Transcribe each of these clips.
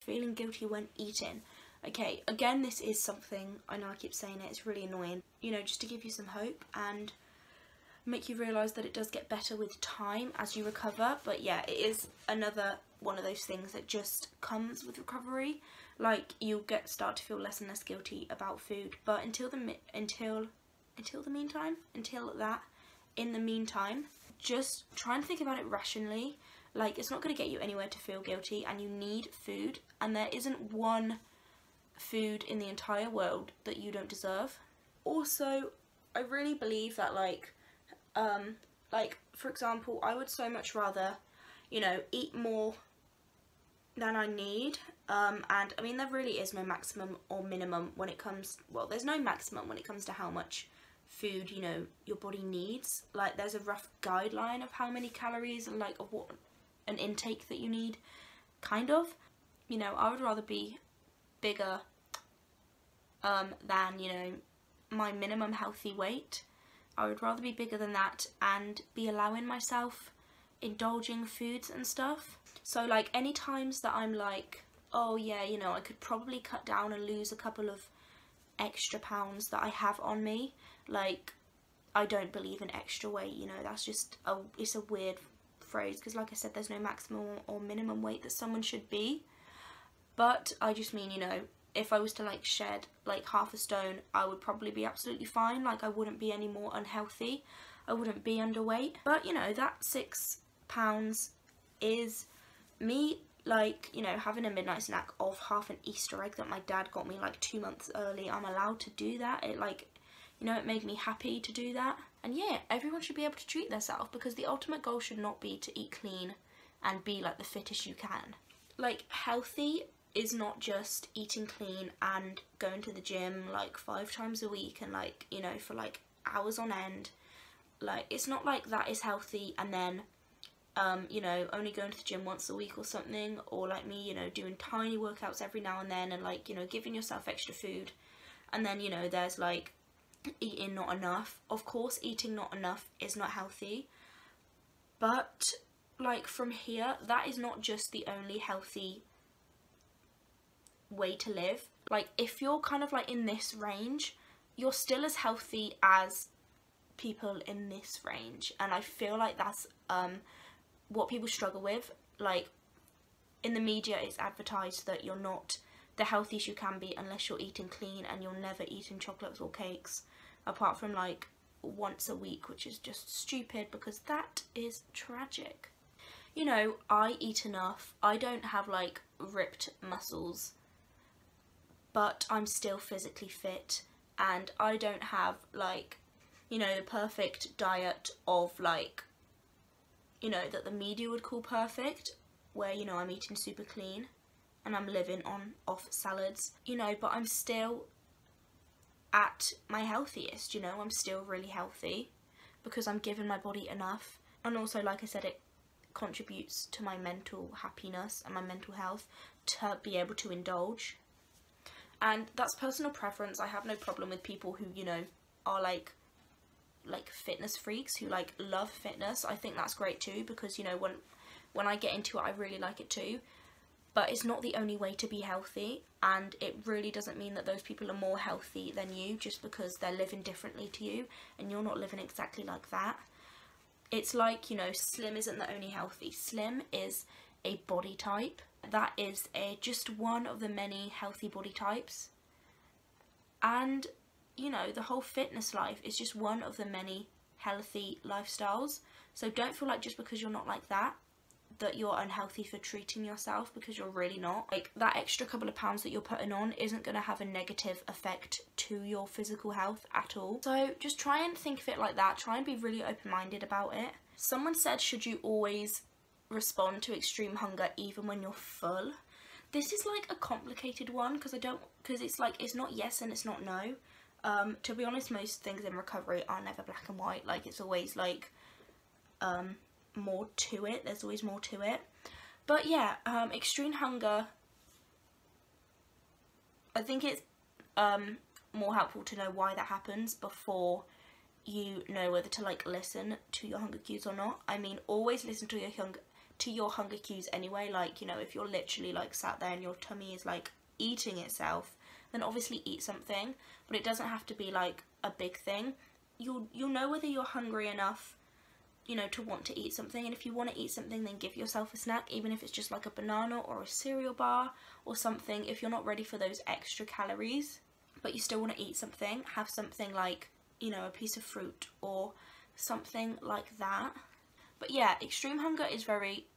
feeling guilty when eating. Okay, again, this is something, I know I keep saying it, it's really annoying, you know, just to give you some hope and make you realise that it does get better with time as you recover. But yeah, it is another one of those things that just comes with recovery. Like, you'll start to feel less and less guilty about food, but in the meantime, just try and think about it rationally. Like, it's not going to get you anywhere to feel guilty, and you need food, and there isn't one food in the entire world that you don't deserve. Also, I really believe that, like, for example, I would so much rather, you know, eat more than I need, and I mean, there really is no maximum or minimum when it comes, well, there's no maximum when it comes to how much food, you know, your body needs. Like, there's a rough guideline of how many calories and, like, of what an intake that you need, kind of. You know, I would rather be bigger than, you know, my minimum healthy weight. I would rather be bigger than that and be allowing myself indulging foods and stuff. So, like, any times that I'm like, oh yeah, you know, I could probably cut down and lose a couple of extra pounds that I have on me, like, I don't believe in extra weight, you know, that's just it's a weird phrase, because like I said, there's no maximum or minimum weight that someone should be. But I just mean, you know, if I was to, like, shed like half a stone, I would probably be absolutely fine. Like, I wouldn't be any more unhealthy, I wouldn't be underweight. But, you know, that £6 is me, like, you know, having a midnight snack of half an Easter egg that my dad got me like 2 months early. I'm allowed to do that. It, like, you know, it made me happy to do that. And yeah, everyone should be able to treat themselves, because the ultimate goal should not be to eat clean and be like the fittest you can. Like, healthy is not just eating clean and going to the gym like 5 times a week and, like, you know, for like hours on end. Like, it's not like that is healthy and then you know, only going to the gym once a week or something, or like me, you know, doing tiny workouts every now and then, and, like, you know, giving yourself extra food. And then, you know, there's like eating not enough. Of course, eating not enough is not healthy, but, like, from here, that is not just the only healthy way to live. Like, if you're kind of like in this range, you're still as healthy as people in this range, and I feel like that's what people struggle with. Like, in the media it's advertised that you're not the healthiest you can be unless you're eating clean, and you're never eating chocolates or cakes apart from like once a week, which is just stupid, because that is tragic. You know, I eat enough. I don't have like ripped muscles, but I'm still physically fit, and I don't have, like, you know, the perfect diet of, like, you know, that the media would call perfect, where, you know, I'm eating super clean and I'm living off salads, you know, but I'm still at my healthiest, you know, I'm still really healthy because I'm giving my body enough. And also, like I said, it contributes to my mental happiness and my mental health to be able to indulge. And that's personal preference. I have no problem with people who, you know, are like fitness freaks, who like love fitness. I think that's great too, because, you know, when I get into it, I really like it too. But it's not the only way to be healthy, and it really doesn't mean that those people are more healthy than you just because they're living differently to you and you're not living exactly like that. It's like, you know, slim isn't the only healthy. Slim is a body type. That is just one of the many healthy body types. And, you know, the whole fitness life is just one of the many healthy lifestyles. So don't feel like just because you're not like that you're unhealthy for treating yourself, because you're really not. Like, that extra couple of pounds that you're putting on isn't going to have a negative effect to your physical health at all. So just try and think of it like that. Try and be really open-minded about it. Someone said, should you always respond to extreme hunger even when you're full? This is like a complicated one, because it's like, it's not yes and it's not no. To be honest, most things in recovery are never black and white. Like, it's always like more to it. There's always more to it. But yeah, extreme hunger, I think it's more helpful to know why that happens before you know whether to, like, listen to your hunger cues or not. I mean, always listen to your hunger, to your hunger cues anyway. Like, you know, if you're literally like sat there and your tummy is like eating itself, then obviously eat something, but it doesn't have to be like a big thing. You'll know whether you're hungry enough, you know, to want to eat something, and if you want to eat something, then give yourself a snack, even if it's just like a banana or a cereal bar or something. If you're not ready for those extra calories but you still want to eat something, have something like, you know, a piece of fruit or something like that. But yeah, extreme hunger is very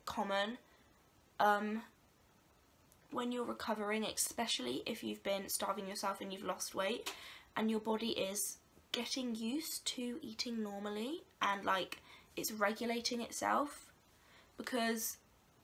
common when you're recovering, especially if you've been starving yourself and you've lost weight and your body is getting used to eating normally and like it's regulating itself, because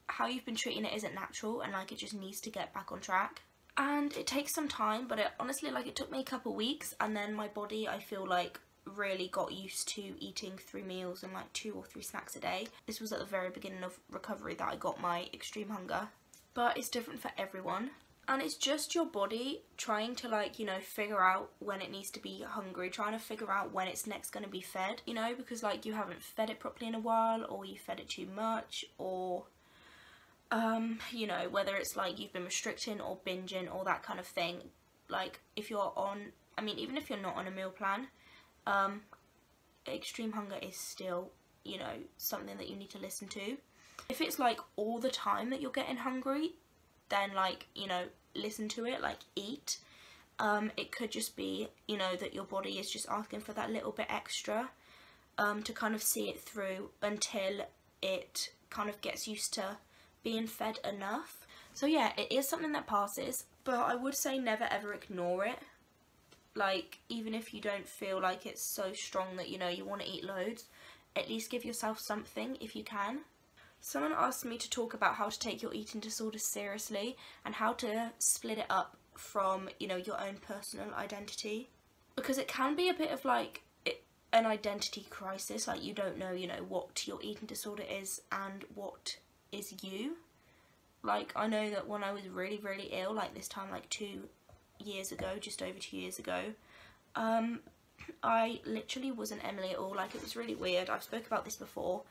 how you've been treating it isn't natural and like it just needs to get back on track. And it takes some time, but it honestly, like, it took me a couple weeks, and then my body, I feel like, really got used to eating 3 meals and like 2 or 3 snacks a day. This was at the very beginning of recovery that I got my extreme hunger, but it's different for everyone. And it's just your body trying to, like, you know, figure out when it needs to be hungry, trying to figure out when it's next going to be fed, you know, because like you haven't fed it properly in a while, or you fed it too much, or you know, whether it's like you've been restricting or binging or that kind of thing. Like, if you're on, I mean, even if you're not on a meal plan, extreme hunger is still, you know, something that you need to listen to. If it's like all the time that you're getting hungry, then like, you know, listen to it, like eat. It could just be, you know, that your body is just asking for that little bit extra to kind of see it through until it kind of gets used to being fed enough. So yeah, it is something that passes, but I would say never ever ignore it. Like, even if you don't feel like it's so strong that, you know, you want to eat loads, at least give yourself something if you can. Someone asked me to talk about how to take your eating disorder seriously and how to split it up from, you know, your own personal identity, because it can be a bit of like an identity crisis. Like, you don't know, you know, what your eating disorder is and what is you. Like, I know that when I was really, really ill, like this time like 2 years ago, just over 2 years ago, I literally wasn't Emily at all. Like, it was really weird. I've spoke about this before,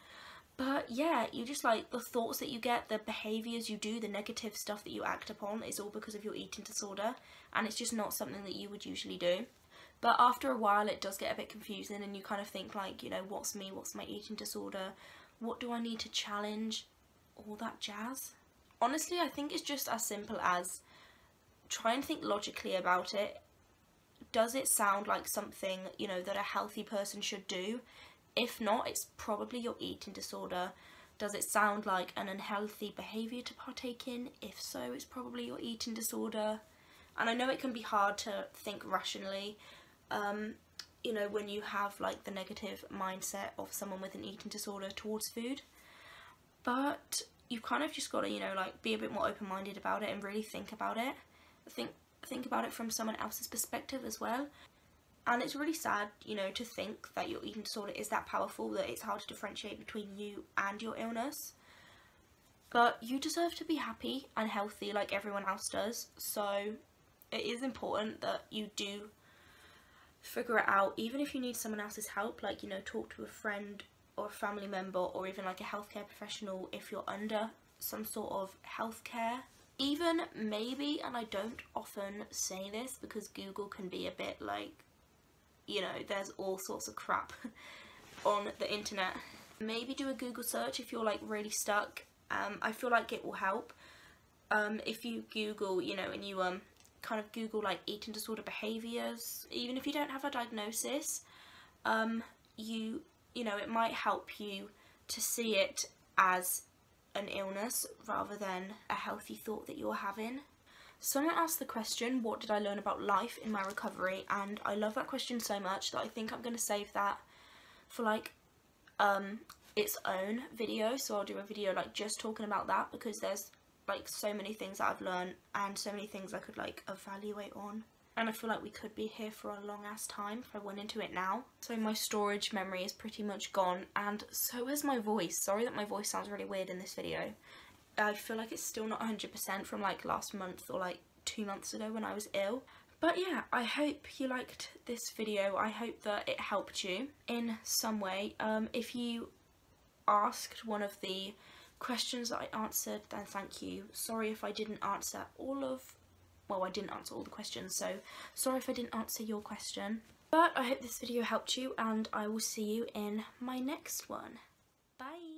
but yeah, you just, like, the thoughts that you get, the behaviours you do, the negative stuff that you act upon is all because of your eating disorder, and it's just not something that you would usually do. But after a while it does get a bit confusing, and you kind of think like, you know, what's me, what's my eating disorder, what do I need to challenge, all that jazz. Honestly, I think it's just as simple as try and think logically about it. Does it sound like something, you know, that a healthy person should do? If not, it's probably your eating disorder. Does it sound like an unhealthy behaviour to partake in? If so, it's probably your eating disorder. And I know it can be hard to think rationally, you know, when you have like the negative mindset of someone with an eating disorder towards food. But you've kind of just got to, you know, like, be a bit more open-minded about it and really think about it. Think about it from someone else's perspective as well. And it's really sad, you know, to think that your eating disorder is that powerful that it's hard to differentiate between you and your illness. But you deserve to be happy and healthy like everyone else does. So it is important that you do figure it out, even if you need someone else's help. Like, you know, talk to a friend or a family member, or even like a healthcare professional if you're under some sort of healthcare. Even maybe, and I don't often say this because Google can be a bit like, you know, there's all sorts of crap on the internet. Maybe do a Google search if you're like really stuck. I feel like it will help. If you Google, you know, and you kind of Google like eating disorder behaviours, even if you don't have a diagnosis, you know, it might help you to see it as an illness rather than a healthy thought that you're having. Someone asked the question, what did I learn about life in my recovery? And I love that question so much that I think I'm going to save that for like its own video. So I'll do a video like just talking about that, because there's like so many things that I've learned and so many things I could like evaluate on. And I feel like we could be here for a long ass time if I went into it now. So my storage memory is pretty much gone, and so is my voice. Sorry that my voice sounds really weird in this video. I feel like it's still not 100% from like last month or like 2 months ago when I was ill. But yeah, I hope you liked this video. I hope that it helped you in some way. If you asked one of the questions that I answered, then thank you. Sorry if I didn't answer all of, well, I didn't answer all the questions, so sorry if I didn't answer your question. But I hope this video helped you, and I will see you in my next one. Bye!